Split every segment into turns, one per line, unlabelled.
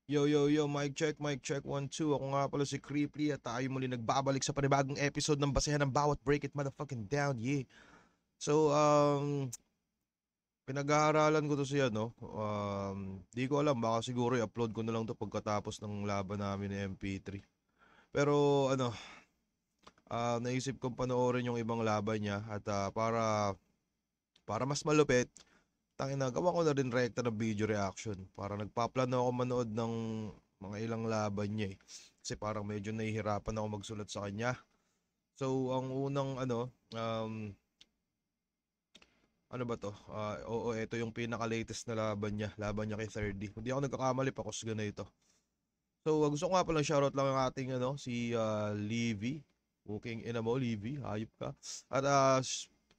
Yo, yo, yo, mic check, 1, 2. Ako nga pala si Creeply at tayo muli nagbabalik sa panibagong episode ng Basehan ng Bawat Break It Motherfucking Down, yeah. So, pinag-aaralan ko to siya, no? Di ko alam, baka siguro i-upload ko na lang to pagkatapos ng laban namin ni MP3. Pero, naisip kong panoorin yung ibang laban niya at para mas malupit, gawa ko na rin rekta ng video reaction. Para nagpaplano ako manood ng mga ilang laban niya eh. Kasi parang medyo nahihirapan ako magsulat sa kanya. So, ang unang ano ba to? Ito yung pinaka-latest na laban niya. Laban niya kay 30. Hindi ako nagkakamali, pakusga na ito. So, gusto ko nga palang shoutout lang ang ating si Livy. Booking ina mo, Livy. Hayop ka. At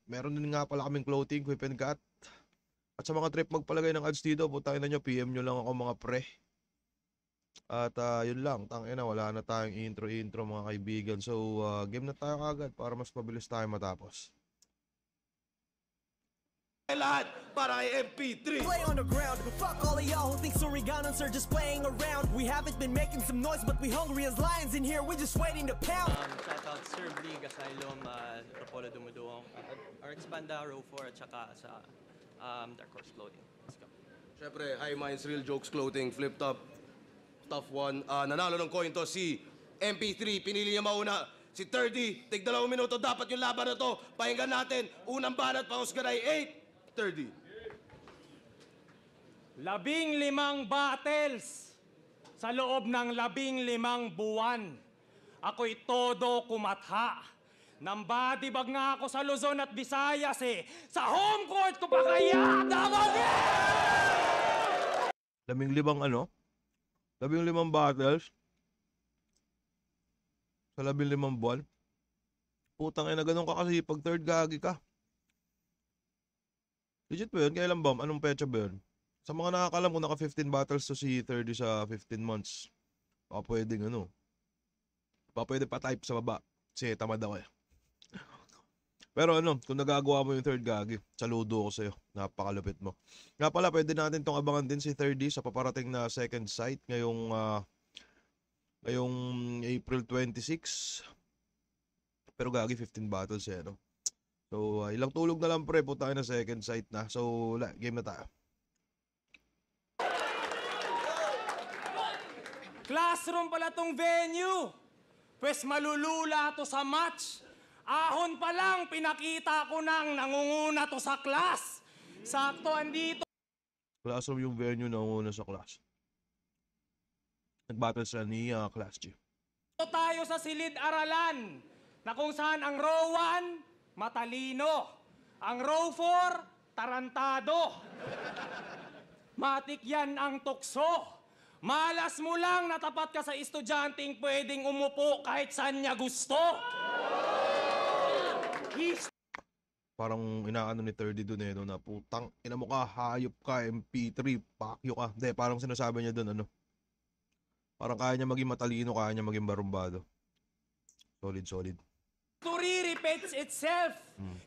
meron din nga pala kaming clothing, Whip and Cut. At sa mga trip magpalagay ng ads dito, putangin na nyo, PM nyo lang ako mga pre. At yun lang, tangina, wala na tayong intro mga kaibigan. So, game na tayo agad para mas mabilis tayo matapos.
Lahat para kay MP3.
Play on the ground, fuck all of y'all who think Surriganons are just playing around. We haven't been making some noise, but we hungry as lions in here, we're just waiting to pound.
Shout out Sir Blig, Asylum, Apollo Dumuduong, our Expanda, Row 4, at saka sa Dark Horse Clothing. Let's go.
Siyempre, High Minds, Real Jokes Clothing, Flip Top, Tough One. Nanalo ng coin to si MP3. Pinili niya mauna si 30. Tig 2 minuto. Dapat yung laban na to. Pakinggan natin. Unang banat, pahusgaray 8. 30.
15 battles sa loob ng 15 buwan. Ako'y todo kumatha. Nambadibag nga ako sa Luzon at Visayas eh. Sa home court ko pa kaya damag eh!
15 battles sa 15 buwan. Putang ina, ganun ka kasi pag third gagi ka. Legit ba yun? Kailan ba? Anong petsa ba yun? Sa mga nakakalam kung naka 15 battles to si 30 sa 15 months. Baka pwedeng Baka pwede pa type sa baba. Kasi tamad ako eh. Pero kung nagagawa mo yung third gagi, saludo ko sa'yo. Napakalupit mo. Nga pala, pwede natin tong abangan din si 30 sa paparating na second sight ngayong April 26. Pero gagi 15 battles eh, no? So, ilang tulog na lang pre, puta na second sight na. So, game na tayo.
Classroom pala tong venue. Pwes malulula to sa match. Ahon pa lang, pinakita ko nang nangunguna to sa class. Sakto, andito.
Classroom yung venue na una sa class. Nag-battle sila ni Class G.
Tayo sa silid-aralan na kung saan ang row 1, matalino. Ang row 4, tarantado. Matik yan ang tukso. Malas mo lang na tapat ka sa estudyanteng pwedeng umupo kahit saan niya gusto.
Parang inaano ni 30 dun no, na putang ina mo ka, hayop ka, MP3, pakyo ka. Hindi, parang sinasabi niya dun parang kaya niya maging matalino, kaya niya maging barumbado. Solid.
History repeats itself.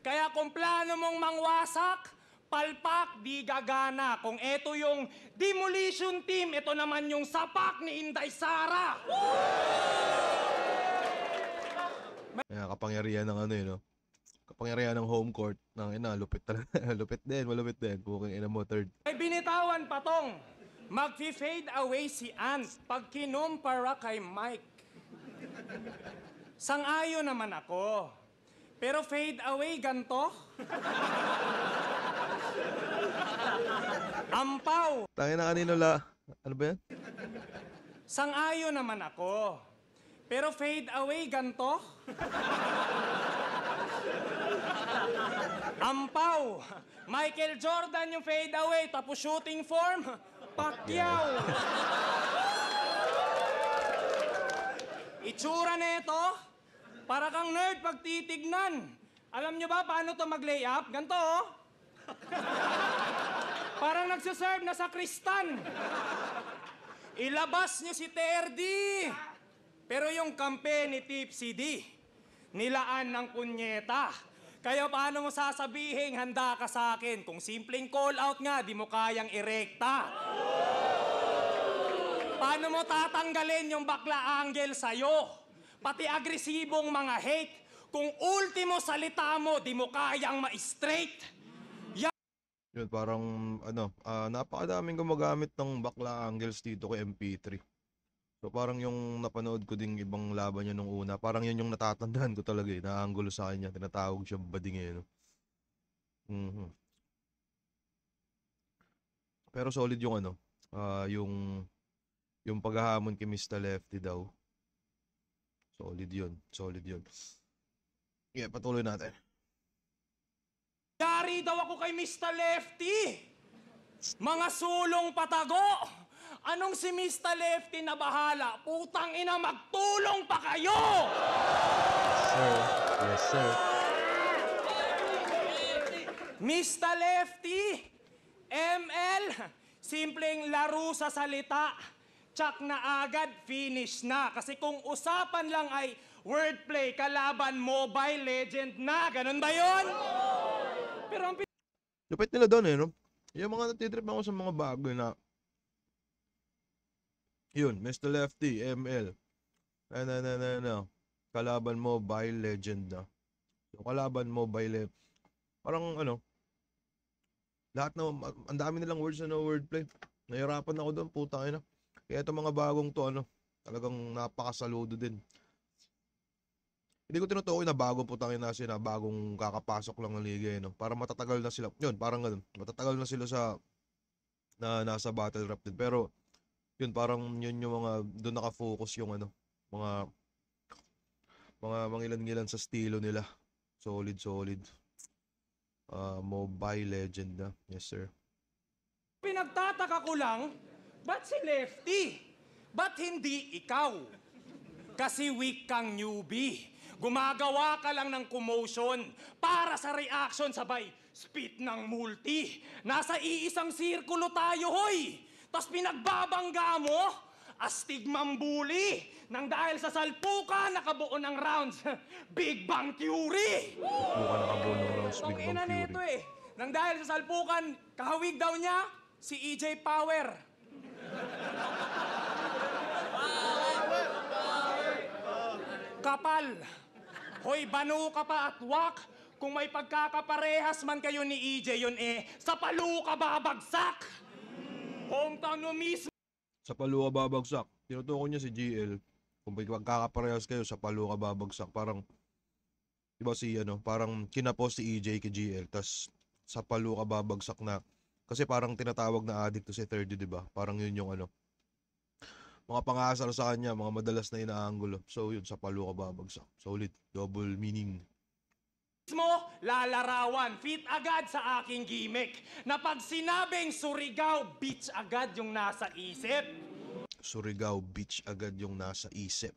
Kaya kung plano mong mangwasak, palpak, di gagana. Kung ito yung demolition team, ito naman yung sapak ni Inday Sara.
Kaya kapangyarihan ng no? Kapangyarihan ng home court ng lupit talaga. malupit din. Booking ina mo, third.
May binitawan pa tong. Mag-fade away si Ant pag kinumpara kay Mike. Sang-ayon naman ako. Pero fade away ganto? Ampaw.
Tangin na kanino ano ba yan?
Sang-ayon naman ako. Pero fade away ganto? Ampaw. Michael Jordan yung fade away, tapos shooting form, Pacquiao. Itsura nito, para kang nerd pag titignan. Alam nyo ba paano to mag-layup? Ganto, oh. Parang nagsaserve na sa kristan. Ilabas nyo si Terdy. Pero yung kampe ni Tipsy D, nilaan ng kunyeta. Kaya paano mo sasabihin, handa ka sa akin? Kung simpleng call out nga, di mo kayang irekta. Paano mo tatanggalin yung bakla angle sa'yo? Pati agresibong mga hate. Kung ultimo salita mo, di mo kayang ma-straight.
Yun, parang, napakadaming gumagamit ng bakla angles dito kay MP3. So, parang yung napanood ko ding ibang laban niya nung una, parang yun yung natatandaan ko talaga eh, na-angulo sa kanya, tinatawag siya bading eh, no? Mhm. Pero solid yung yung paghahamon kay Mr. Lefty daw. Solid yun, solid yun. Yeah, patuloy natin.
Yari daw ako kay Mr. Lefty. Mga sulong patago. Anong si Mr. Lefty na bahala? Putang ina, magtulong pa kayo!
Sir, yes sir.
Mr. Lefty, ML, simpleng laro sa salita. Tsak na agad, finish na. Kasi kung usapan lang ay wordplay, kalaban Mobile Legend na. Ganun ba yun? Pero ang
Lupit nila doon eh, no? Yung mga natitrip ako sa mga bago na yun, Mr. Lefty, ML. Kalaban Mobile Legend na. So, kalaban Mobile parang lahat na, ang dami nilang words na wordplay. Nahirapan ako doon, putang ina. Kaya itong mga bagong to, talagang napakasaludo din. Hindi ko tinutukoy na bagong putang ina sila, bagong kakapasok lang ng liga, no? Para matatagal na sila. Yun, parang ganun. Matatagal na sila nasa battle rap din. Pero, yun, parang yun yung mga, doon nakafocus yung mga mangilan-ngilan sa estilo nila. Solid, solid. Mobile Legend na. Yes, sir.
pinagtataka ko lang, ba't si Lefty? Ba't hindi ikaw? Kasi weak kang newbie. Gumagawa ka lang ng commotion para sa reaction sabay spit ng multi. Nasa iisang sirkulo tayo, hoy! Tapos pinagbabangga mo, astig mambuli. Nang dahil sa salpukan, nakabuo ng rounds. Big Bang Theory!
Buka nakabuo ng rounds,
Tong
Big
ina
Bang
nito
Theory.
Nang dahil sa salpukan, kahawig daw niya, si EJ Power. Kapal. Hoy, banu ka pa at wak. Kung may pagkakaparehas man kayo ni EJ, yun sa palu ka babagsak. Hometown mo mismo.
Sa palu ka babagsak. Tinutukoy niya si GL. Kung may pagkakaparehas kayo, sa palu ka babagsak. Parang, diba parang kinapos si EJ kay GL. Tas sa palu ka babagsak na. Kasi parang tinatawag na addict to si 30, diba? Parang yun yung mga pangasar sa kanya, mga madalas na inaanggulo. So yun, sa palu ka babagsak. Solid. Double meaning.
Lalarawan, fit agad sa aking gimmick. Na pag sinabing Surigao, bitch agad yung nasa isip.
Surigao Beach agad yung nasa isip.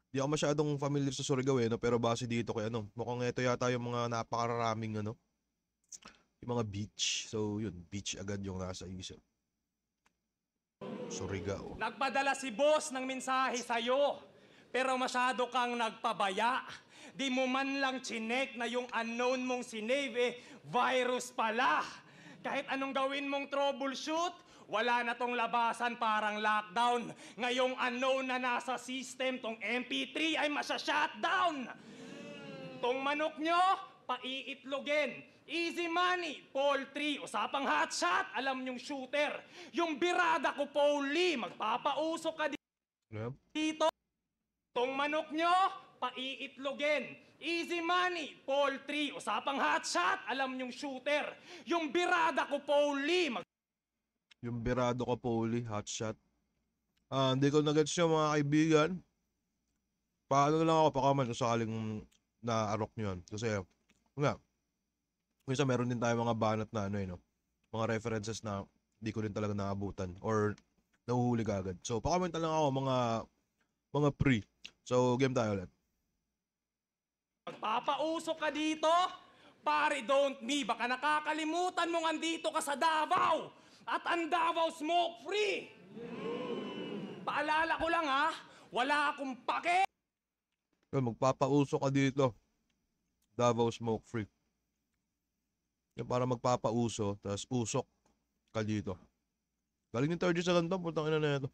Di ako masyadong familiar sa Surigao no? Pero base dito kay mukhang ito yata yung mga napakaraming yung mga beach. So yun, beach agad yung nasa isip. Surigao.
Nagpadala si boss ng mensahe sa'yo, pero masyado kang nagpabaya. Di mo man lang chinek na yung unknown mong sinave, virus pala. Kahit anong gawin mong troubleshoot, wala na tong labasan, parang lockdown. Ngayong unknown na nasa system, tong MP3 ay masya-shutdown. Tong manok nyo, paiitlogin. Easy money, poultry, usapang hotshot, alam nyong shooter. Yung birada ko, Pauli, magpapausok ka dito. Tong manok nyo, paiitlogin. Easy money, poultry, usapang hotshot, alam nyong shooter. Yung birada ko, Pauli,
Yung birado ka Poli, hotshot. Hindi ko na-gets yung mga kaibigan. Paano na lang ako pakaman kung sakaling na-arok nyo yan. Kasi, minsan meron din tayo mga banat na mga references na di ko din talaga naabutan or nahuhuli agad. So, pakaman lang ako mga pre. So, game tayo ulit.
magpapausok ka dito. Pare, don't me. Baka nakakalimutan mong andito ka sa Davao. At ang Davao smoke free. Paalala ko lang wala akong pake.
Yun, magpapausok ka dito. Davao smoke free. Yung para magpapauso, tapos usok ka dito. Galing ni 30 sa kanta, putang ina na ito.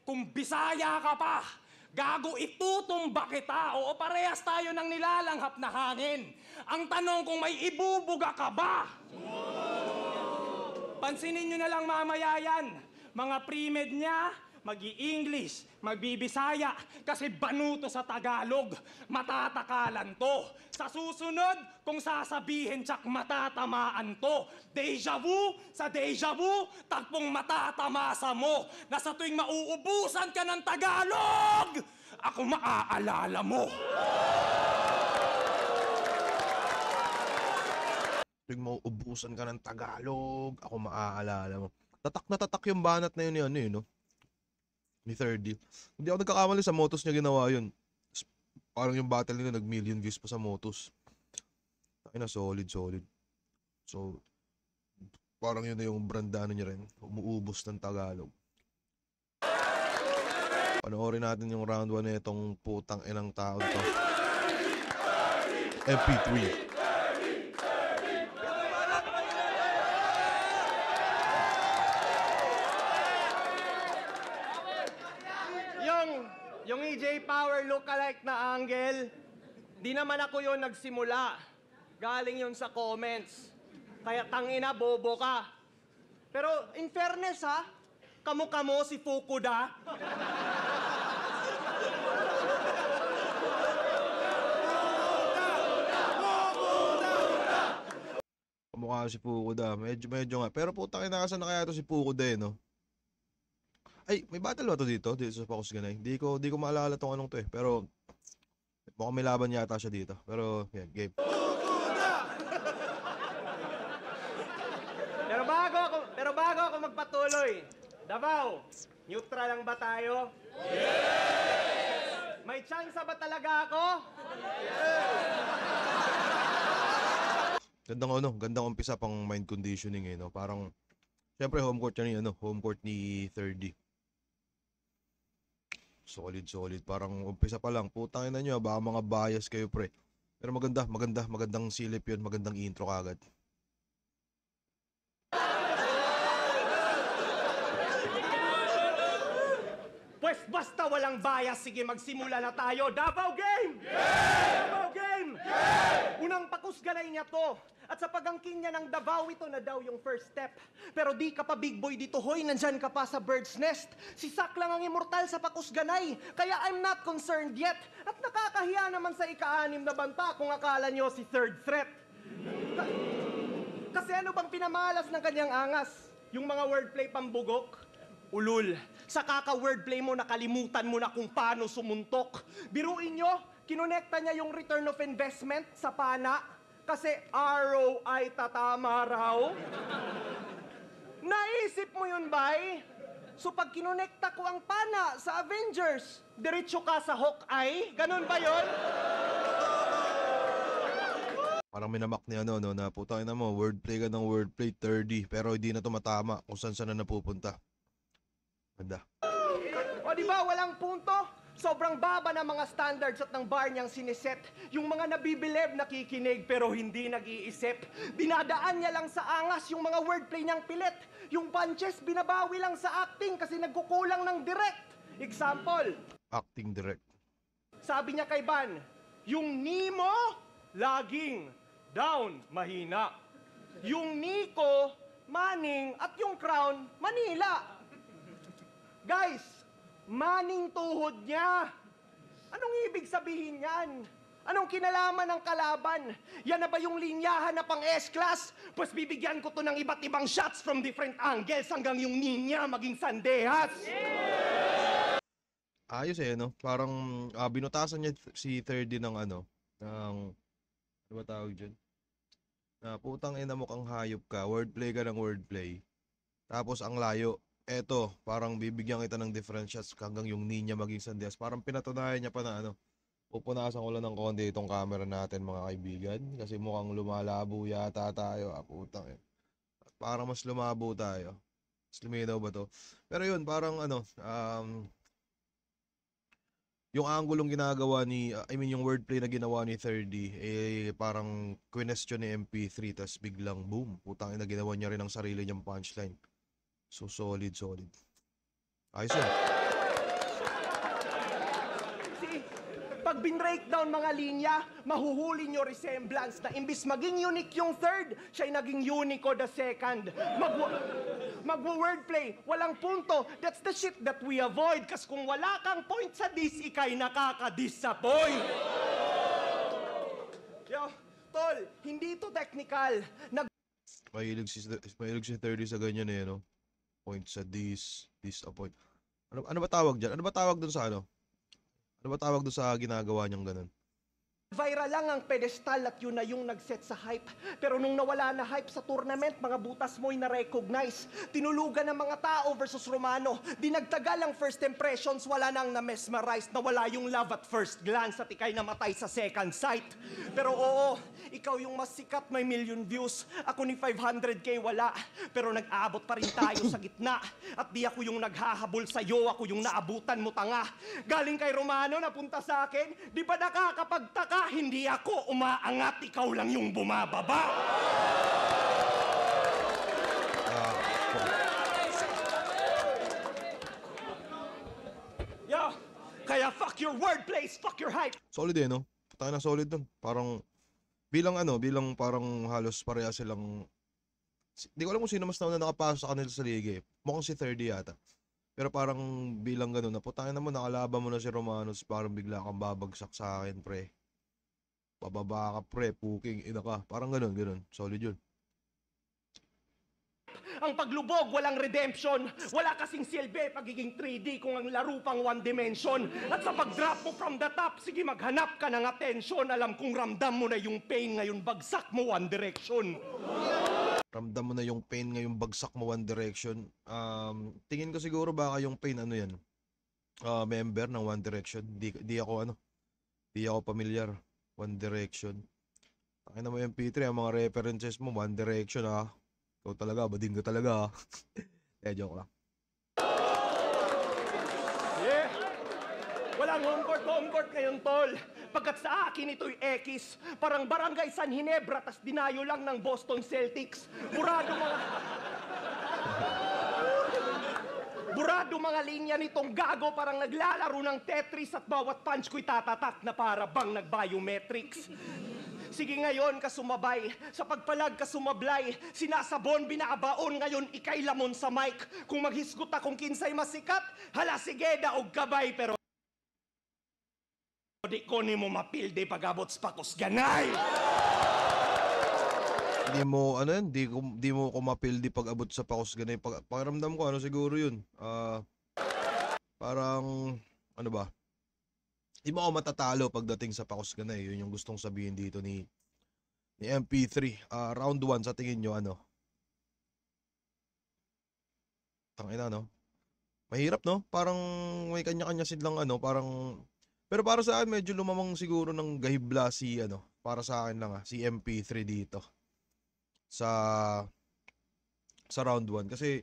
Kung Bisaya ka pa, gago itutumba kita. Oo, parehas tayo ng nilalanghap na hangin. Ang tanong kung may ibubuga ka ba? Pansinin nyo na lang mamaya yan. Mga pre-med niya, mag-i-English, magbibisaya, kasi banuto sa Tagalog. Matatakalan to. Sa susunod, kung sasabihin tsak matatamaan to. Deja vu, sa deja vu, tagpong matatamasa mo. Na sa tuwing mauubusan ka ng Tagalog, ako maaalala mo.
Tuwing mauubusan ka ng Tagalog, ako maaalala mo. Tatak na tatak yung banat na yun ni ano eh, no? Ni 30. Hindi ako nagkakamali sa Motos niya ginawa yun. Parang yung battle nila nag-million views pa sa Motos. Ay na, solid. So, parang yun na yung brandano niya rin. Umuubos ng Tagalog. Panoorin natin yung round 1 na itong putang inang taon to. MP3.
Yung EJ Power lookalike na angle, di naman ako yon nagsimula. Galing yon sa comments. Kaya tangina, bobo ka. Pero in fairness ha, kamukha mo si Fukuda.
Kamukha si Fukuda. Medyo nga. Pero putang ina, na kaya to si Fukuda eh, no? Ay, may battle ba to dito? Dito sa Pakus Ganay. Di ko maalala tong anong to eh. Pero mukhang may laban yata siya dito. Pero yan, game.
Pero bago ako magpatuloy, Davao, neutral lang ba tayo? Yes! May chance ba talaga ako?
Gandang umpisa pang mind conditioning eh, no? Parang syempre home court yan, home court ni 30. Solid. Parang umpisa pa lang. Putang ina nyo, baka mga bias kayo, pre. Pero magandang silip yun. Magandang intro kagad.
Pues basta walang bias, sige magsimula na tayo. Davao game! Yeah! Davao game! Yeah! Unang pakusgalay niya to. At sa pagangkin niya ng Davao, ito na daw yung first step. Pero di ka pa big boy dito, hoy, nandyan ka pa sa bird's nest. Si Sak lang ang immortal sa pakusganay. Kaya I'm not concerned yet. At nakakahiya naman sa ika-6 na banta kung akala niyo si third threat. Kasi ano bang pinamalas ng kanyang angas? Yung mga wordplay pambugok? Ulul, sa kaka-wordplay mo nakalimutan mo na kung paano sumuntok. Biruin nyo, kinonekta niya yung return of investment sa pana kasi ROI tatama raw. Naisip mo yun, bay? So pag kinonekta ko ang pana sa Avengers, diretso ka sa Hawkeye? Ganun ba yun?
Parang minamak ni no, na putang ina mo, wordplay ka ng wordplay 30. Pero hindi na tumatama kung saan na napupunta. Ganda.
O di ba walang punto? Sobrang baba ng mga standards at ng bar niyang siniset. Yung mga nabibilib nakikinig pero hindi nag-iisip. Dinadaan niya lang sa angas yung mga wordplay niyang pilit. Yung punches binabawi lang sa acting kasi nagkukulang ng direct. Example,
Acting direct.
sabi niya kay Van, yung ni mo, laging down, mahina. Yung Nico, Manning, at yung Crown, Manila. Guys, maning tuhod niya. Anong ibig sabihin yan? Anong kinalaman ng kalaban? Yan na ba yung linyahan na pang S-class? Pues bibigyan ko to ng iba't ibang shots from different angles hanggang yung ninya maging sandehas.
Ayos eh, no? Parang binutasan niya si 30 ng ano ba tawag dyan? Na putang ina mo kang hayop ka, wordplay ka ng wordplay. Tapos ang layo. Eto, parang bibigyan kita ng different shots hanggang yung ninya maging sandias. Parang pinatunayan niya pa na pupunasan ko lang ng konti itong camera natin mga kaibigan. Kasi mukhang lumalabo yata tayo. Putang eh. Parang mas lumabo tayo. Mas luminaw ba to? Pero yun, parang yung angulong ginagawa ni, yung wordplay na ginawa ni 30, parang question ni MP3, tas biglang boom. Putang ina, ginawa niya rin ang sarili niyang punchline. So, solid. Ayos yun.
See, pag bin-breakdown mga linya, mahuhuli nyo resemblance na imbis maging unique yung third, siya'y naging unico the second. Magwo-wordplay, walang punto. That's the shit that we avoid. Kas kung wala kang point sa dis, ikay nakaka-disappoint. Yo, tol, hindi to technical.
Mahilig si 30 sa ganyan eh, no? Point sa disappoint. Ano ba tawag dyan? Ano ba tawag dun sa ano? Ano ba tawag dun sa ginagawa niyang ganun?
Viral lang ang pedestal at yun na yung nag-set sa hype. Pero nung nawala na hype sa tournament, mga butas mo'y na-recognize. Tinulugan ng mga tao versus Romano. Dinagtagal ang first impressions, wala nang na-mesmerize. Nawala yung love at first glance at ikay namatay sa second sight. Pero oo, ikaw yung mas sikat, may million views. Ako ni 500k wala. Pero nag-aabot pa rin tayo sa gitna. At di ako yung naghahabol sa'yo, ako yung naabutan mo tanga. Galing kay Romano, napunta sa akin, di ba nakakapagtaka? Hindi ako umaangat, ikaw lang yung bumababa. Yo, kaya fuck your wordplays, fuck your hype.
Solid eh, no? Tayo na solid dun. Parang, bilang parang halos pareha silang, di ko alam kung sino mas nauna nakapasok sa kanila sa liga eh. Mukhang si 30 yata. Pero parang bilang ganun, naputahin naman, nakalaban mo na si Romanos, parang bigla kang babagsak sa akin, pre. Bababa ka, pre, puking ina ka. Parang ganun. Solid yun.
Ang paglubog, walang redemption. Wala kasing silbi, pagiging 3D kung ang laro pang one dimension. At sa pag-drop mo from the top, sige maghanap ka ng attention. Alam kong ramdam mo na yung pain, ngayon bagsak mo one direction.
Ramdam mo na yung pain ngayong bagsak mo One Direction. Tingin ko siguro baka yung pain ano yan. Member ng One Direction. Di ako pamilyar. One Direction. Takin na mo MP3, ang mga references mo, One Direction ha. Ikaw talaga, bading ka talaga ha. Joke lang.
Yeah. Walang home court ngayon, tol. Pagkat sa akin ito'y X, parang barangay San Ginebra, tas dinayo lang ng Boston Celtics. Burado mga linya nitong gago, parang naglalaro ng Tetris at bawat punch ko'y tatatak na para bang nag-biometrics. Sige ngayon ka sumabay, sa pagpalag ka sumablay, sinasabon, binabaon, ngayon ikay lamon sa mic. Kung maghisgot akong kinsay masikat, hala sige daog kabay, pero di ko ni mo mapilde pag-abot sa pakos ganay.
Di mo ko mapildi pag abot sa pakos ganay. Pakiramdam ko, ano siguro yun? Parang, ano ba? Di mo ako matatalo pagdating sa pakos ganay. Yun yung gustong sabihin dito ni MP3. Round 1, sa tingin nyo, ano? Tangina, no? Mahirap, no? Parang may kanya-kanya silang, ano, parang... Pero para sa akin, medyo lumamang siguro ng gahibla si, ano, para sa akin lang, si MP3 dito. Sa round 1 kasi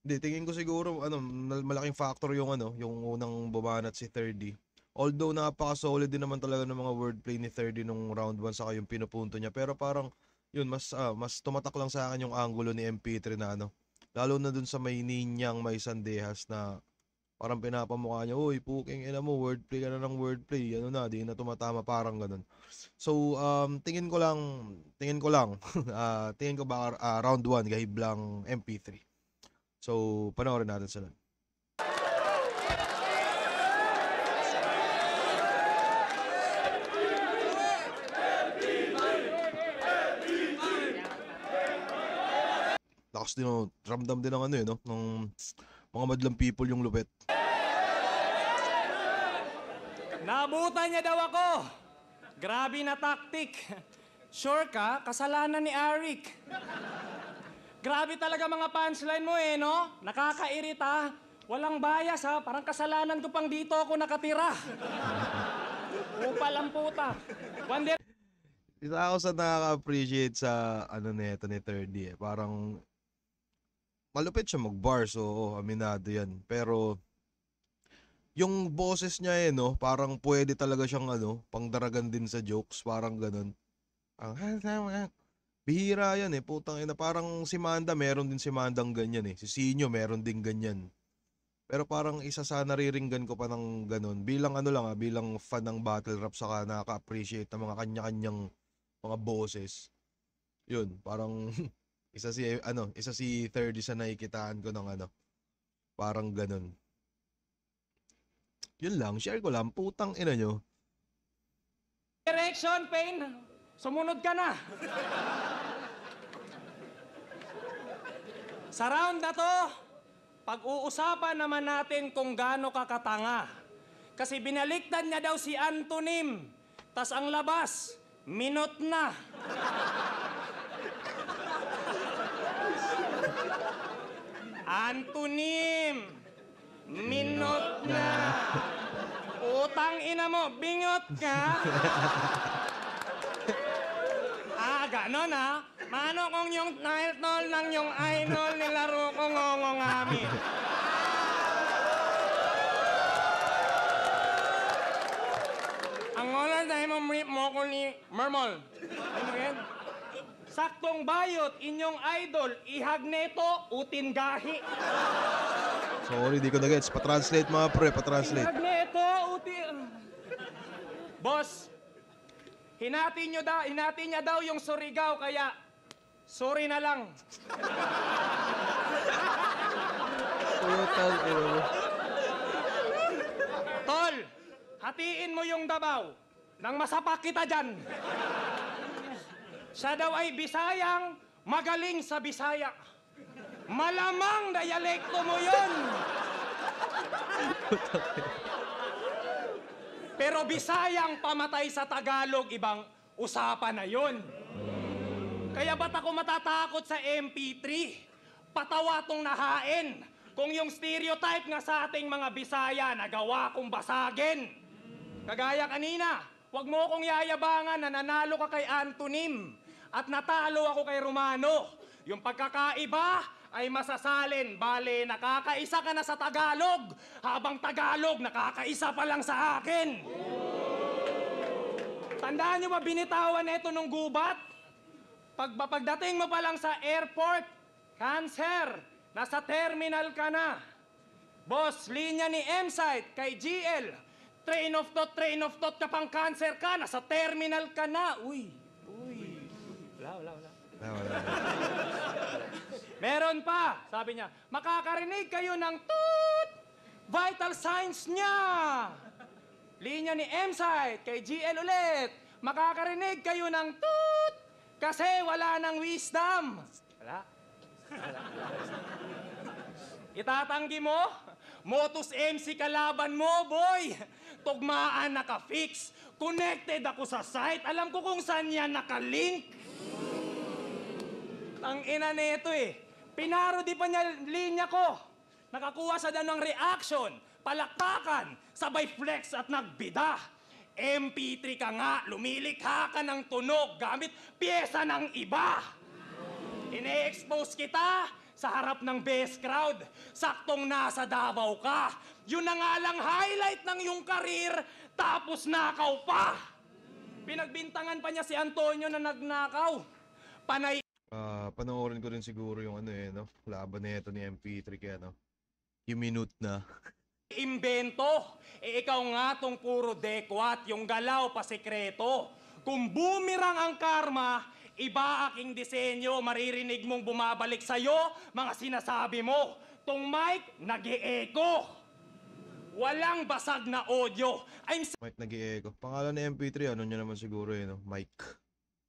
hindi, tingin ko siguro ano malaking factor yung ano yung unang bumanat si 30. Although napaka-solid din naman talaga ng mga wordplay ni 30 nung round 1 saka yung pinupunto niya, pero parang yun mas tumatak lang sa akin yung angulo ni MP3 na ano, lalo na dun sa may ninyang may Sandehas na parang pinapamukha niya, uy, puking ina mo, wordplay ka na ng wordplay, ano na, di na tumatama, parang ganun. So, tingin ko baka round 1, gahiblang MP3. So, panoorin natin sila. Lakas din, ramdam din ng ano no, ng mga madlang people yung lupit.
Naabutan niya daw ako. Grabe na tactic. Sure ka? Kasalanan ni Arik. Grabe talaga mga punchline mo no? Nakakairita. Walang bias ha. Parang kasalanan ko pang dito ako nakatira. Upal ang puta.
Isa ako sa nakaka-appreciate sa ano nito ni 30 Parang malupit siya mag-bars, oo, aminado yan. Pero yung boses niya no, parang pwede talaga siyang ano, pangdaragan din sa jokes, parang ganun. Bihira yan eh, putang ina. Parang si Manda, meron din si Mandang ganyan eh. Si Sinyo, meron din ganyan. Pero parang isa sa nariringgan ko pa ng ganun. Bilang ano lang bilang fan ng battle rap saka nakaka-appreciate ng mga kanya-kanyang mga boses. Yun, parang isa si 30 sa nakikitaan ko ng ano. Parang ganun. Yun lang, share ko lang, putang ina nyo.
Direction, Pain. Sumunod ka na. Sa round na to, pag-uusapan naman natin kung gaano ka katanga. Kasi binaliktad niya daw si Antonym. Tas ang labas, minot na. Antonym, minot na. Utang ina mo, bingot ka. Ganon ha? Mano kung yung title ng yung idol nilaro ko ngongongamin? Ang oras dahil mo rip mo ko ni Mermol. Ano yan? Saktong bayot, inyong idol, ihagneto, utin gahi.
Sorry, di ko na gets. Pa-translate mga pre, pa-translate.
Ihagneto, utin... Boss, hinati niya daw yung Surigao, kaya sorry na lang.
Total,
Tol, hatiin mo yung Davao nang masapak kita dyan. Siya daw ay Bisayang magaling sa Bisaya. Malamang dialekto mo yun. Pero Bisayang pamatay sa Tagalog, ibang usapan na yun. Kaya ba't ako matatakot sa MP3? Patawa tong nahain. Kung yung stereotype nga sa ating mga Bisaya, nagawa kong basagin. Kagaya kanina, wag mo akong yayabangan na nanalo ka kay Antonym at natalo ako kay Romano. Yung pagkakaiba ay masasalin. Bale, nakakaisa ka na sa Tagalog, habang Tagalog, nakakaisa pa lang sa akin. Tandaan nyo ba binitawan ito nung gubat? Pagdating mo pa lang sa airport, cancer, nasa terminal ka na. Boss, linya ni M-Site kay GL, train of thought ka pang cancer ka, nasa terminal ka na. Uy. Wala. Meron pa, sabi niya, makakarinig kayo ng toot, vital signs niya. Linya ni M-Site kay GL ulit, makakarinig kayo ng toot, kasi wala nang wisdom. Wala. Itatanggi mo? Motus MC kalaban mo, boy. Tugmaan naka-fix. Connected ako sa site. Alam ko kung saan yan nakalink. Ang ina nito eh. Pinarody pa niya linya ko. Nakakuha sa ng reaction, palakpakan, sabay flex at nagbida. MP3 ka nga, lumilikha ka ng tunog gamit pyesa ng iba. Ine-expose kita sa harap ng best crowd. Saktong nasa Davao ka. Yun na nga lang highlight ng iyong karir, tapos nakaw pa. Pinagbintangan pa niya si Antonio na nagnakaw. Panay
Panoorin ko rin siguro yung laban na ito ni MP3 kaya yung minute na.
Imbento. Ikaw nga tong puro dekwat, yung galaw pa sekreto. Kung bumirang ang karma, iba aking disenyo, maririnig mong bumabalik sa'yo, mga sinasabi mo. Tong mic, nag-e-echo. Walang basag na audio.
Mike nag-i-echo. Pangalan ni MP3, niya naman siguro Mike.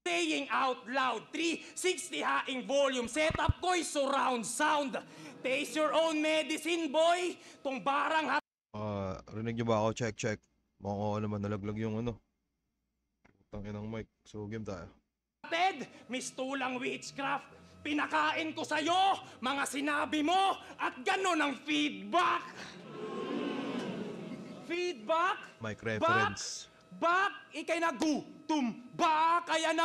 Saying out loud, 360 haing volume, setup ko'y surround sound. Taste your own medicine, boy. Tong barang
Rinig niyo ba ako? Check. Mukhang naman nalaglag yung Tangin ng mic. So, game tayo.
Ted, mistulang witchcraft. Pinakain ko sa'yo, mga sinabi mo, at gano'n ang feedback. Feedback?
Mic reference.
Bak, ikay nagutom. Ba, kaya na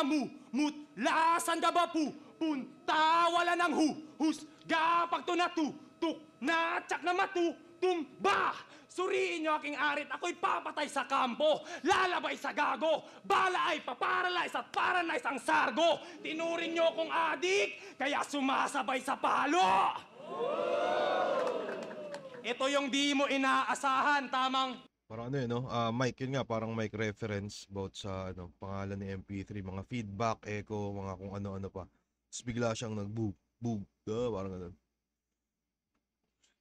mutlasan ka ba punta, wala nang hus. Ga, pag to natutuk, natsak na matutumba. Suriin nyo aking arit, ako'y papatay sa kampo, lalabay sa gago, bala ay paparalyze at paralyze ang sargo. Tinuring nyo akong adik, kaya sumasabay sa palo. Ito yung di mo inaasahan, tamang
Parang ano no? Mic, yun nga, parang mic reference about sa ano, pangalan ni MP3, mga feedback, echo, mga kung ano-ano pa. Tapos bigla siyang nag-boop, boop, parang ganun.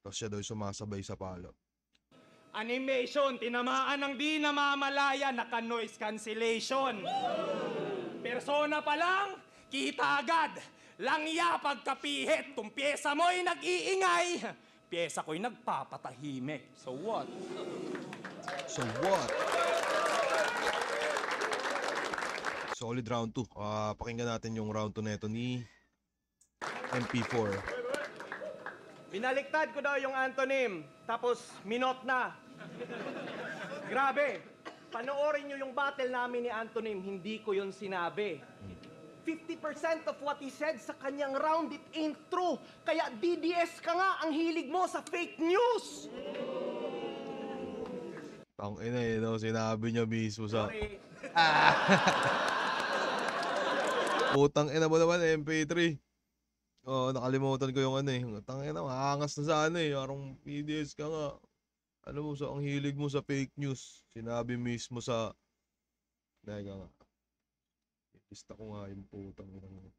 Tapos siya daw yung sumasabay sa palo.
animation, tinamaan ng di namamalaya, naka-noise cancellation. Persona pa lang, kita agad. Langya pagkapihit, kung pyesa mo'y nag-iingay, pyesa ko'y nagpapatahimik. So what?
So what? Solid round 2. Pakinggan natin yung round 2 neto ni MP4.
Binaliktad ko daw yung antonym, tapos minot na. Grabe. Panoorin nyo yung battle namin ni Antonym, hindi ko yun sinabi. 50% of what he said sa kanyang round, it ain't true. Kaya DDS ka nga, ang hilig mo sa fake news.
Tangina no? Sinabi niya mismo sa...
Sorry.
Putang ina mo naman, MP3. Oh, nakalimutan ko yung ano eh. Tangina, maangas na sa ano eh. Parang PDS ka nga. Ano mo, ang hilig mo sa fake news. Sinabi mismo sa... Teka nga. Ipista ko nga yung putang ina mo.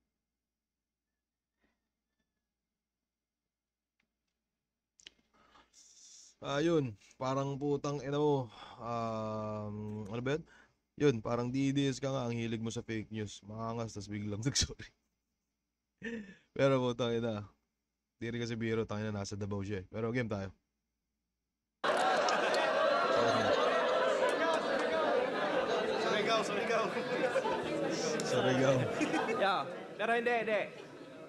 Yun, parang putang ina mo. Ano ba yun? Yun, parang DDS ka nga, ang hilig mo sa fake news. Maangas, tas biglang nag-sorry. Pero putang ina. Di rin kasi biro, tangina nasa Davao siya eh. Pero game tayo. Surigao.
Yeah, pero hindi.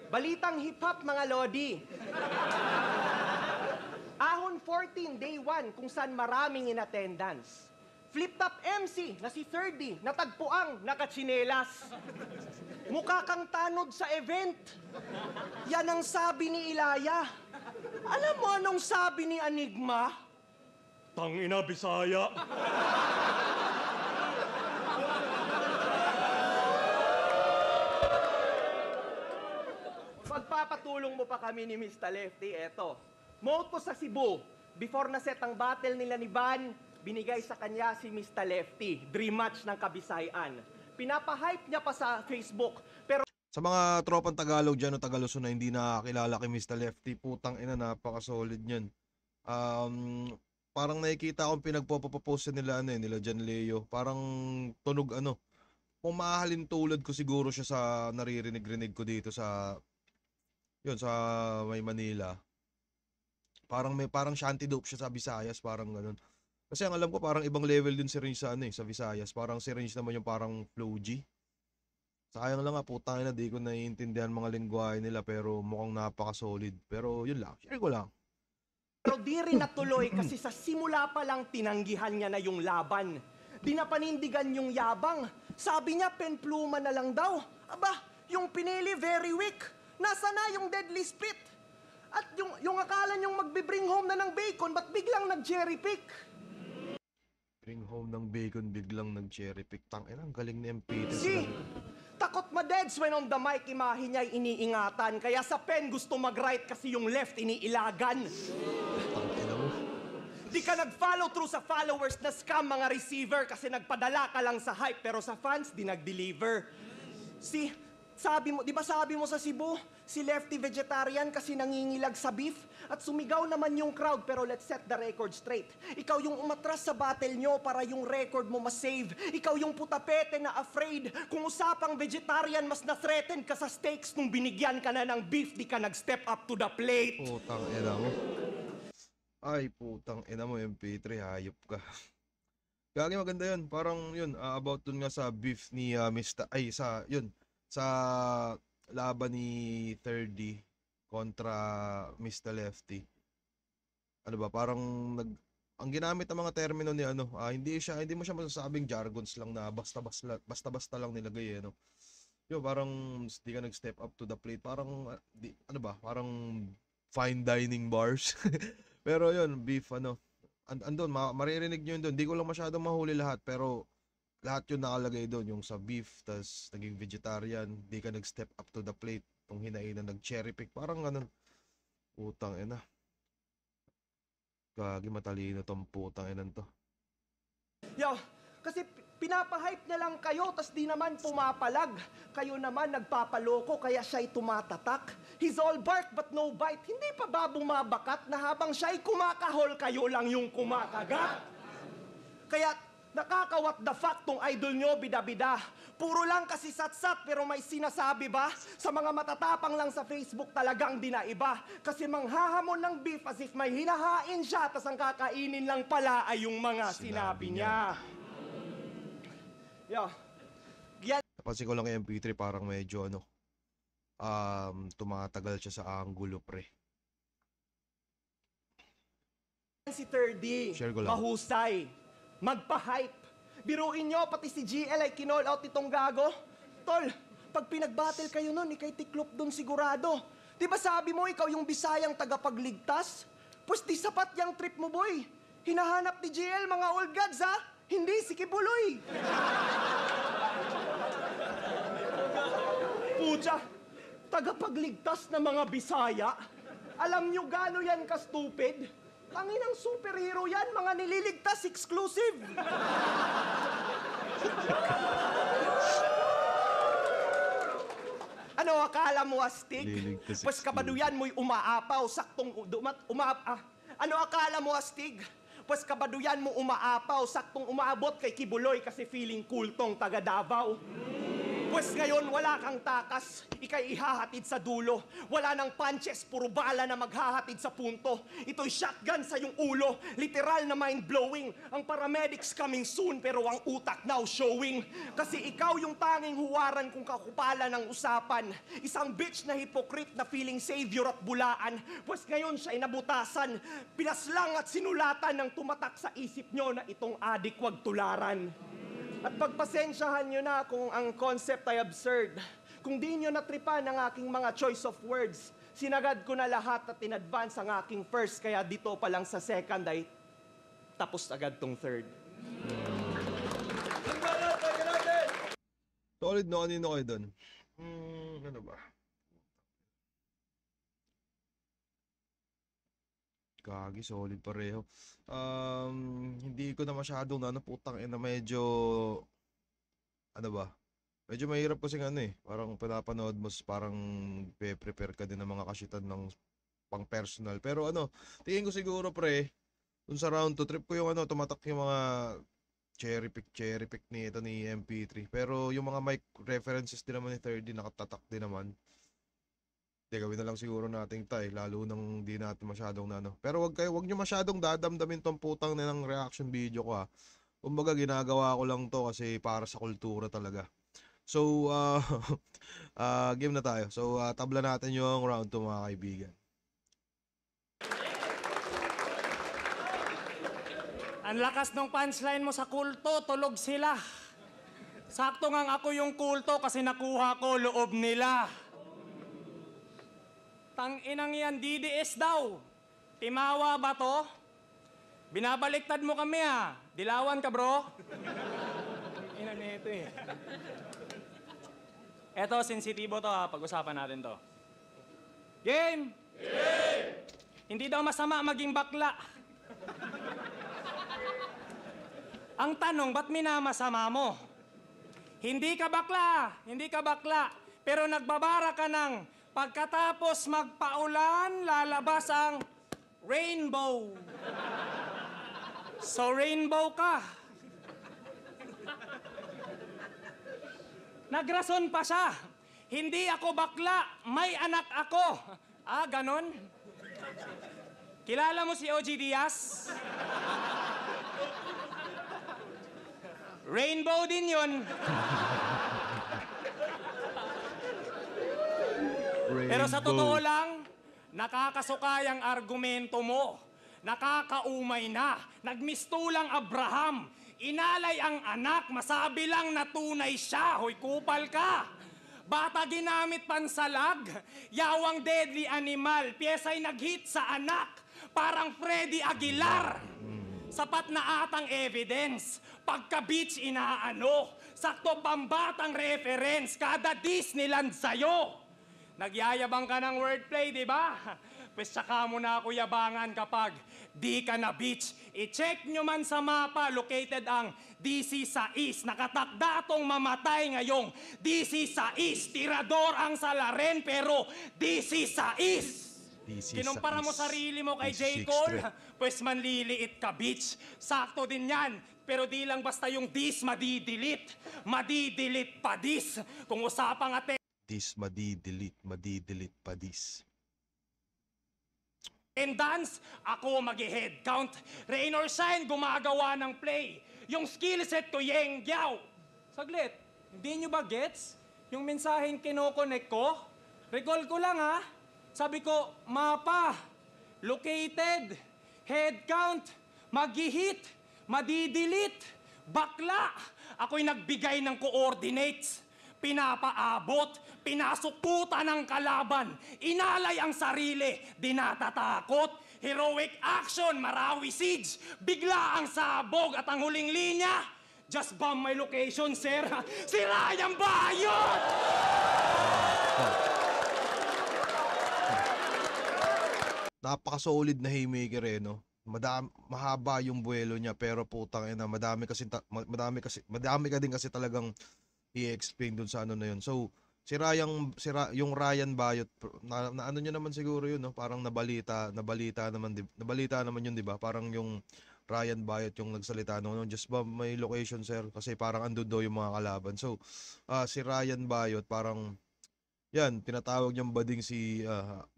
Balitang hip-hop mga lodi. Ahon 14, day 1, kung saan maraming in attendance. Flip-top MC na si 30, natagpuang nakatsinelas. Mukha kang tanod sa event. Yan ang sabi ni Ilaya. Alam mo anong sabi ni Enigma?
Tangina, Bisaya.
Pagpapatulong mo pa kami ni Mr. Lefty, eto. Moto sa Cebu. Before na set ang battle nila ni Van, binigay sa kanya si Mr. Lefty. Dream match ng Kabisayan. Pinapahype niya pa sa Facebook. Pero
Sa mga tropang Tagalog dyan o Tagaluso na hindi nakakilala kay Mr. Lefty, putang ina, napaka-solid niyan. Parang nakikita akong pinagpopost nila nila Jan Leo. Parang tunog ano. Kung mahalin tulad ko siguro siya sa naririnig-rinig ko dito sa sa may Manila. Parang shanty dope siya sa Visayas, parang ganun. Kasi ang alam ko parang ibang level din si Range sa sa Visayas. Parang si Range naman yung parang flow G. Sayang lang nga, putang ina, di ko naiintindihan mga lingwahe nila pero mukhang napaka-solid. Pero yun lang, share ko lang.
di rin natuloy kasi sa simula pa lang tinanggihan niya na yung laban. Di na panindigan yung yabang. Sabi niya, penpluma na lang daw. Aba, yung pinili very weak. Nasa na yung deadly spit? At yung akala niyong magbe-bring home na ng bacon, ba't biglang nag-cherry pick?
Bring home ng bacon, biglang nag-cherry pick. Tangina, ang galing ni MP3.
Si, takot ma-deads when on the mic, imahe niya'y iniingatan. Kaya sa pen gusto mag-right kasi yung left iniilagan.
Tangina mo.
Di ka nag-follow through sa followers na scam mga receiver kasi nagpadala ka lang sa hype pero sa fans di nag-deliver. Sabi mo, di ba sabi mo sa Cebu, si Lefty vegetarian kasi nangingilag sa beef at sumigaw naman yung crowd pero let's set the record straight. Ikaw yung umatras sa battle nyo para yung record mo ma-save. Ikaw yung putapete na afraid. Kung usapang vegetarian, mas na-threaten ka sa steaks nung binigyan ka na ng beef, di ka nag-step up to the plate.
Putang ina mo. Ay, putang ina mo, MP3, hayop ka. Gagi, maganda yun. Parang yun, about dun nga sa beef ni Mr. Ay, sa laban ni 30 kontra Mr. Lefty. Ano ba, parang ang ginamit ng mga termino ni hindi mo siya masasabing jargons lang na basta-basta lang nilagay eh, no. Yo, parang di ka nag-step up to the plate. Parang parang fine dining bars. Pero yun, beef andun, maririnig nyo yun doon. Di ko lang masyadong mahuli lahat, pero lahat yun nakalagay doon. Yung sa beef, tas naging vegetarian, di ka nag-step up to the plate. Itong hinainan, nag-cherry pick, parang ganun. Putang ina. Gagi, matalino tong putang inan to.
Yo, kasi pinapahype niya lang kayo, tas di naman pumapalag. Kayo naman nagpapaloko, kaya siya'y tumatatak. He's all bark but no bite. Hindi pa ba bumabakat na habang siya'y kumakahol, kayo lang yung kumakagat? Kaya nakakawat the fact tong idol nyo, bida-bida. Puro lang kasi satsat pero may sinasabi ba? Sa mga matatapang lang sa Facebook talagang dinaiba. Kasi manghahamon ng beef as if may hinahain siya, tas ang kakainin lang pala ay yung mga sinabi niya. Yo, yan.
Napansin ko lang kay MP3 parang medyo tumatagal siya sa angulo pre.
Si 3D,
Share ko lang.
mahusay, magpa-hype. Biruin nyo, pati si GL ay kinall out itong gago. Tol, pag pinag-battle kayo nun, ikay tiklop dun sigurado. Di ba sabi mo, ikaw yung Bisayang tagapagligtas? Pues di sapat yung trip mo, boy. Hinahanap ni GL mga old gods, ha? Hindi si Kibuloy. Pucha, tagapagligtas na mga Bisaya? Alam nyo gaano yan ka-stupid? Tanginang superhero yan, mga nililigtas exclusive. Ano akala mo, astig?
Nililigtas
Pues kabaduyan mo'y umaapaw, saktong Ano akala mo, astig? Pues kabaduyan mo umaapaw, saktong umaabot kay Kibuloy kasi feeling cool tong taga Davao. Pues ngayon, wala kang takas. Ika'y ihahatid sa dulo. Wala nang punches, puro bala na maghahatid sa punto. Ito'y shotgun sa iyong ulo. Literal na mind-blowing. Ang paramedics coming soon, pero ang utak now showing. Kasi ikaw yung tanging huwaran kung kakupalan ng usapan. Isang bitch na hypocrite na feeling savior at bulaan. Pues ngayon siya'y nabutasan. Pinaslang at sinulatan ng tumatak sa isip nyo na itong adik wag tularan. At pagpasensyahan nyo na kung ang concept ay absurd. Kung di nyo natripan ang aking mga choice of words, sinagad ko na lahat at in-advance ang aking first, kaya dito pa lang sa second ay tapos agad tong third.
Solid no, kanino kayo doon? Ano ba? Gagi, solid pareho. Hindi ko na masyadong putang ina, medyo ano ba? Medyo mahirap kasi parang pinapanood mo, parang prepare ka din ng mga kashitan ng pang personal. Pero tingin ko siguro pre, dun sa round 2, trip ko yung tumatak yung mga cherry pick ni MP3. Pero yung mga mic references din naman ni 3D, nakatatak din naman. Gawin na lang siguro nating tay, lalo nang di natin masyadong Pero wag nyo masyadong dadamdamin tong putang ng reaction video ko ha. Kumbaga ginagawa ko lang to kasi para sa kultura talaga. So, game na tayo. So, tabla natin yung round 2 mga kaibigan.
Ang lakas ng punchline mo sa kulto, tulog sila. Sakto ngang ako yung kulto kasi nakuha ko loob nila. Tang-inang yan, DDS daw. Timawa ba to? Binabaliktad mo kami ha. Dilawan ka bro. Ina nito eh. Eto, sensitibo to ha. Pag-usapan natin to. Game! Game! Hindi daw masama maging bakla. Ang tanong, ba't minamasama mo? Hindi ka bakla, hindi ka bakla. Pero nagbabara ka ng pagkatapos magpaulan, lalabas ang rainbow. So rainbow ka. Nagrason pa siya. Hindi ako bakla, may anak ako. Ah, ganon? Kilala mo si OG Diaz? Rainbow din yun. Pero sa totoo lang, nakakasukay ang argumento mo. Nakakaumay na. Nagmistulang Abraham. Inalay ang anak, masabi lang na tunay siya. Hoy, kupal ka. Bata ginamit pansalag. Yawang deadly animal. Piyesa'y nag-hit sa anak. Parang Freddy Aguilar. Sapat na atang evidence. Pagka-beach inaano. Sakto pambatang reference. Kada Disneyland sa'yo. Nagyayabang ka ng wordplay, di ba? Pues saka mo na ako yabangan kapag di ka na beach. I-check nyo man sa mapa, located ang DC sa East. Nakatakda atong mamatay ngayong DC sa East. Tirador ang Salaren, pero DC sa East. Kinumpara mo sarili mo kay J. Cole, pues manliliit ka, bitch. Sakto din yan, pero di lang basta yung dis madidelete. Madidelete pa dis. Kung usapang
Dis madidelete pa dis.
attendance, ako mag-head count. Rain or shine, gumagawa ng play. Yung skill set ko, Yeng Giao. Saglit, hindi nyo ba gets? Yung mensaheng kinokonek ko? Recall ko lang ha. Sabi ko, mapa, located, head count, mag-hit, madidelete, bakla. Ako'y nagbigay ng coordinates. Pinapaabot, pinasukutan ng kalaban, inalay ang sarili, di natatakot. Heroic action, Marawi Siege, bigla ang sabog at ang huling linya. Just bomb my location, sir. Sira yung bayot!
Napaka-solid na haymaker eh, no? Mahaba yung buwelo niya pero putang ina, madami ka din kasi talagang i-explain dun sa ano na yun. So, yung Ryan Bayot na ano niya naman siguro yun, no? Parang nabalita naman yun, 'di ba? Parang yung Ryan Bayot yung nagsalita no, just ba may location sir kasi parang andun daw yung mga kalaban. So, si Ryan Bayot parang yan, tinatawag niyang bading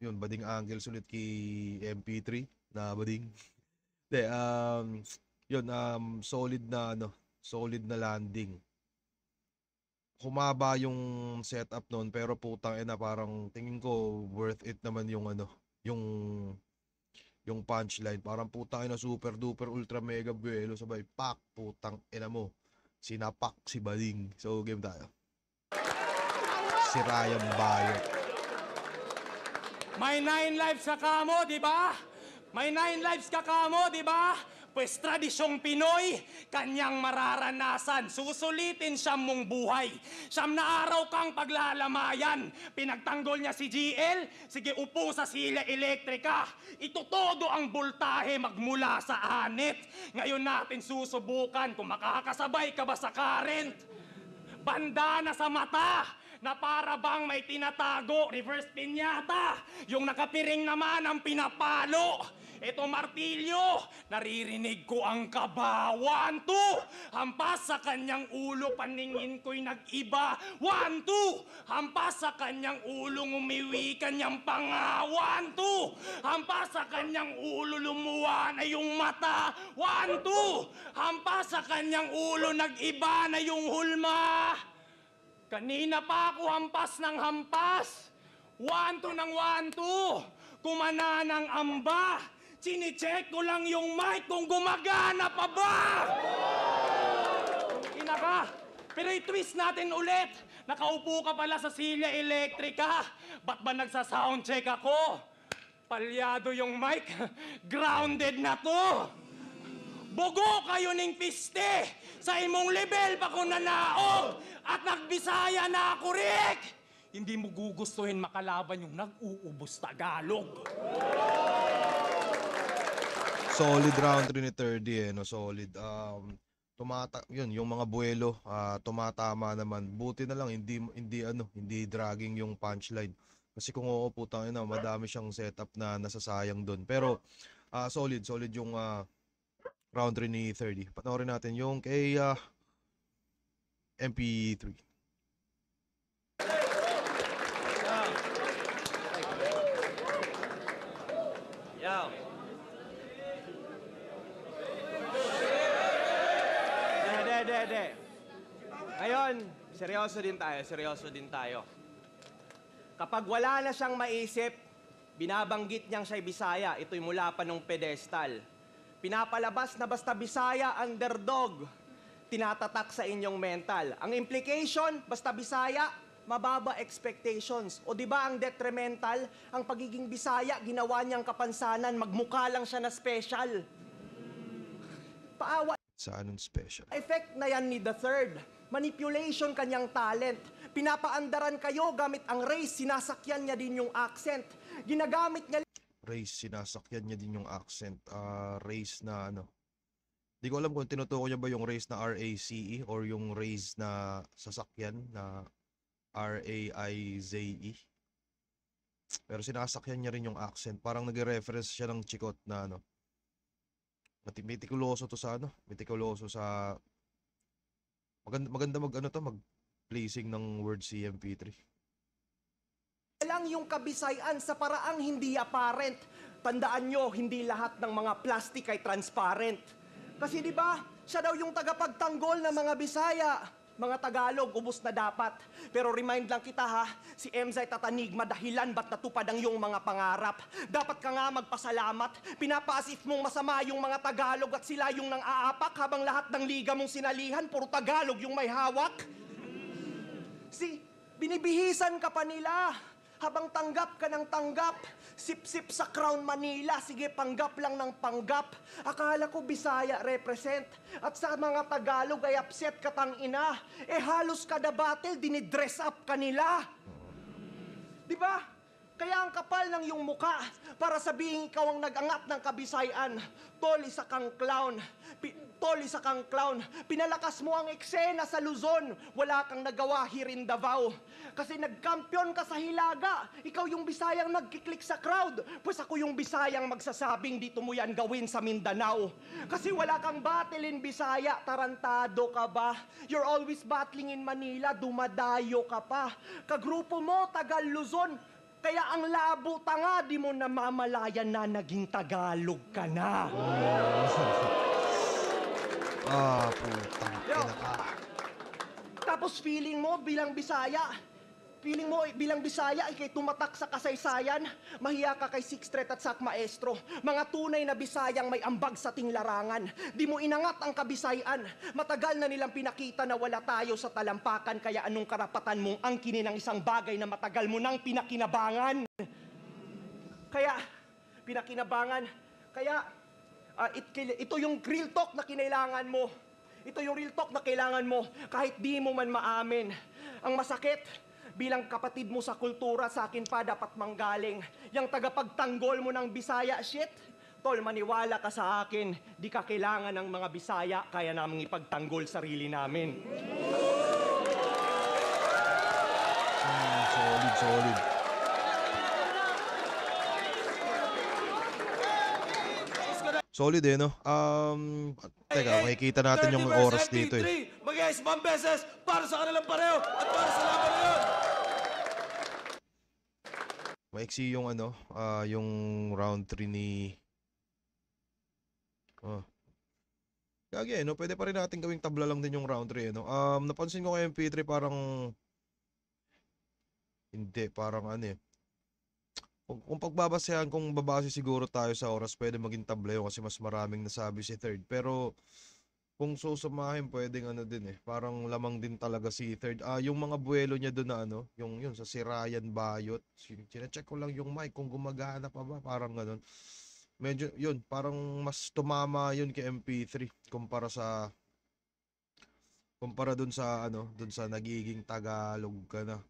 yun, bading Angel sulit kay MP3 na bading. De, yun, solid na landing. Humaba yung setup noon pero putang ina parang tingin ko worth it naman yung yung punchline. Parang putang ina super duper ultra mega buwelo sabay pak putang ina mo. Sinapak si Bading. So game tayo. Si Ryan Bayot.
May 9 lives ka kamo, di ba? May 9 lives ka kamo, di ba? Pues tradisyong Pinoy, kanyang mararanasan. Susulitin siyang mong buhay. Siyam na araw kang paglalamayan. Pinagtanggol niya si GL, sige upo sa silya elektrika. Itutodo ang voltahe magmula sa anit. Ngayon natin susubukan kung makakasabay ka ba sa current. Banda na sa mata, na para bang may tinatago, reverse pinyata. Yung nakapiring naman ang pinapalo. Ito martilyo, naririnig ko ang kaba. 1, 2, hampas sa kanyang ulo, paningin ko'y nag-iba. 1, 2, hampas sa kanyang ulo, umiwi kanyang panga. 1, 2, hampas sa kanyang ulo, lumuwa na yung mata. 1, 2, hampas sa kanyang ulo, nag-iba na yung hulma. Kanina pa ako hampas ng hampas. 1, 2 ng 1, 2, kumana ng amba. Sinicheck ko lang yung mic kung gumagana pa ba! Ina ka! Pero i-twist natin ulit. Nakaupo ka pala sa silya elektrika. Ba't ba nagsa-soundcheck ako? Palyado yung mic. Grounded na to. Bugo kayo ning piste. Sa imong level pa ko nanaog. At nagbisaya na ako, Rick. Hindi mo gugustuhin makalaban yung nag-uubos Tagalog.
Solid round 3 ni 30 no, solid. Yun, yung mga buwelo, tumatama naman. Buti na lang hindi dragging yung punchline. Kasi kung oo putang ina, madami siyang setup na nasasayang doon. Pero solid yung round 3 ni 30. Panoorin natin yung kay MP3.
Yo. De. Ngayon, seryoso din tayo. Kapag wala na siyang maisip, binabanggit niyang siya'y Bisaya, ito'y mula pa nung pedestal. Pinapalabas na basta Bisaya, underdog, tinatatak sa inyong mental. Ang implication, basta Bisaya, mababa expectations. O di ba ang detrimental, ang pagiging Bisaya, ginawa niyang kapansanan, magmukha lang siya na special.
Paawa
Sa anong special?
effect na yan ni The Third. Manipulation kanyang talent. Pinapaandaran kayo gamit ang race, sinasakyan niya din yung accent. Ginagamit niya
Race, sinasakyan niya din yung accent. Race na ano. Di ko alam kung tinutukoy niya ba yung race na RACE or yung race na sasakyan na RAIZE. Pero sinasakyan niya rin yung accent. Parang nag-reference siya ng chikot na ano. Metikuloso to sa ano. Metikuloso sa... Maganda mag ano to, mag-placing ng word CMP3.
lang yung kabisayan sa paraang hindi apparent. Tandaan nyo, hindi lahat ng mga plastic ay transparent. Kasi di ba, siya daw yung tagapagtanggol ng mga Bisaya. Mga Tagalog, ubos na dapat. Pero remind lang kita ha, si Emzay tatanigma dahilan ba't natupad ang iyong mga pangarap. Dapat ka nga magpasalamat. Pinapaasif mong masama yung mga Tagalog at sila yung nang aapak habang lahat ng liga mong sinalihan, puro Tagalog yung may hawak. Binibihisan ka pa nila. Habang tanggap ka ng tanggap, sip-sip sa Crown Manila, sige panggap lang ng panggap. Akala ko Bisaya represent, at sa mga Tagalog ay upset ka tang ina. Halos kada battle, dinidress up ka nila. Di ba? Kaya ang kapal ng iyong muka para sabihin ikaw ang nag-angat ng Kabisayan. Tol, isa kang clown. Tol, isa kang clown. Pinalakas mo ang eksena sa Luzon. Wala kang nagawa here in Davao. Kasi nagkampiyon ka sa Hilaga. Ikaw yung Bisayang nagkiklik sa crowd. Pues ako yung Bisayang magsasabing dito mo yan gawin sa Mindanao. Kasi wala kang battle in Bisaya. Tarantado ka ba? You're always battling in Manila. Dumadayo ka pa. Kagrupo mo, Tagal Luzon. Kaya ang labo tanga, di mo namamalayan na naging Tagalog ka na.
Putang
Yo.
ina ka.
Tapos feeling mo bilang Bisaya, ikay tumatak sa kasaysayan, mahiya ka kay Sixth Street at Sak Maestro. Mga tunay na Bisayang may ambag sa tinglarangan. Di mo inangat ang Kabisayan. Matagal na nilang pinakita na wala tayo sa talampakan, kaya anong karapatan mong angkinin ang isang bagay na matagal mo nang pinakinabangan? Ito yung real talk na kinailangan mo. Ito yung real talk na kailangan mo kahit di mo man maamin. Ang masakit, bilang kapatid mo sa kultura, sa akin pa dapat manggaling. Yang tagapagtanggol mo ng Bisaya shit, tol, maniwala ka sa akin, di ka kailangan ng mga Bisaya, kaya namang ipagtanggol sarili namin.
Solid. Solid no? Teka, makikita natin yung oras dito eh.
Mag-iisang beses para sa kanilang pareho at para sa laban na yun.
Maiksi yung ano, yung round 3 ni... Gagi no? Pwede pa rin natin gawing tabla lang din yung round 3 no? Napansin ko kay MP3 parang... Hindi, parang ano eh. Kung pagbabasehan, kung babase siguro tayo sa oras, pwede maging tabla yun kasi mas maraming nasabi si Third. Pero kung susumahin, pwedeng ano din eh. Parang lamang din talaga si Third. Yung mga buwelo niya doon na ano, yung yun sa si Ryan Bayot. Sinecheck ko lang yung mic kung gumagana pa ba, parang ganun. Medyo yun, parang mas tumama yun kay MP3 kumpara dun sa ano, dun sa nagiging Tagalog ka na.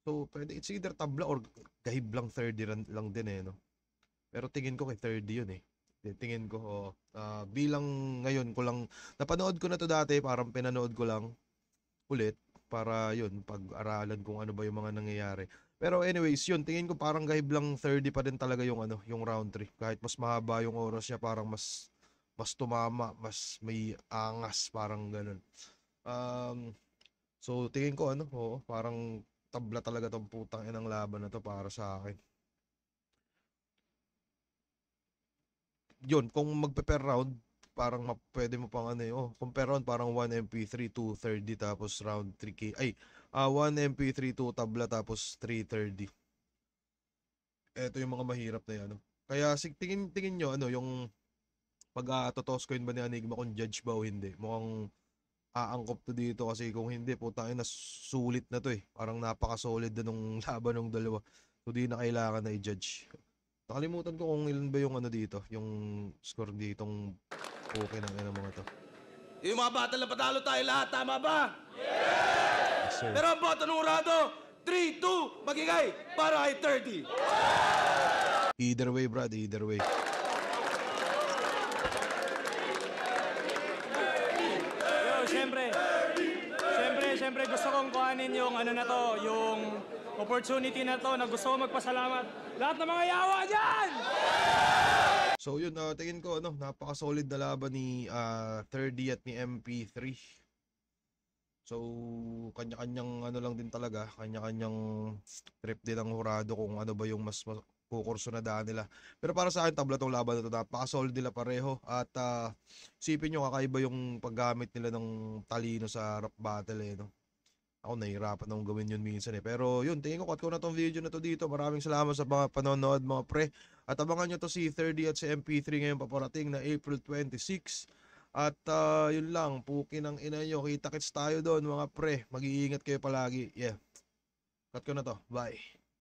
So, pwede, it's either tabla or gahib lang 30 lang din eh, no? Pero tingin ko kay 30 yun eh. Tingin ko, bilang ngayon ko lang, napanood ko na to dati, parang pinanood ko lang ulit, para yun, pag-aralan kung ano ba yung mga nangyayari. Pero anyways, yun, tingin ko parang gahib lang 30 pa din talaga yung ano, yung round 3. Kahit mas mahaba yung oras niya, parang mas tumama, mas may angas, parang ganun. So, tingin ko ano, parang tabla talaga tong putang inang laban na to para sa akin. Yun, kung magpe-per round, parang pwede mo pang ano kung per round parang 1 MP3, 2 30 tapos round 3K. 1 MP3, 2 tabla tapos 3 30. Ito yung mga mahirap na yan. Kaya tingin nyo yung pag-totoss coin ba ni Enigma kung judge ba o hindi. Mukhang aangkop to dito kasi kung hindi, putang ina, sulit na to eh. Parang napaka-solid na nung laban ng dalawa. So di na kailangan na i-judge. Nakalimutan ko kung ilan ba yung ano dito, yung score ditong Okay ng ina mga to.
Yung mga battle na patalo tayo lahat, tama ba?
Yes, sir.
Pero ang boto ng Urado, 3-2, magigay para kay 30.
Either way, Brad. Either way.
Yo, syempre gusto kong kuhanin yung ano na to, yung opportunity na to na gusto kong magpasalamat lahat ng mga yawa dyan!
So yun, tingin ko napaka-solid na laban ni 30 at ni MP3. So kanya-kanyang lang din talaga, kanya-kanyang trip din ang Hurado kung ano ba yung mas kukurso na daan nila. Pero para sa akin, tabla tong laban na to, napaka-solid nila pareho at isipin nyo kakaiba yung paggamit nila ng talino sa rap battle no. Ako nahihirapan akong gawin yun minsan Pero yun, tingin ko cut ko na tong video na to dito. Maraming salamat sa mga panonood mga pre. At abangan nyo to si 30 at si MP3 ngayon paparating na April 26. At yun lang, puki ng ina nyo. Kita-kits tayo doon mga pre. Mag-iingat kayo palagi. Yeah. Cut ko na to. Bye.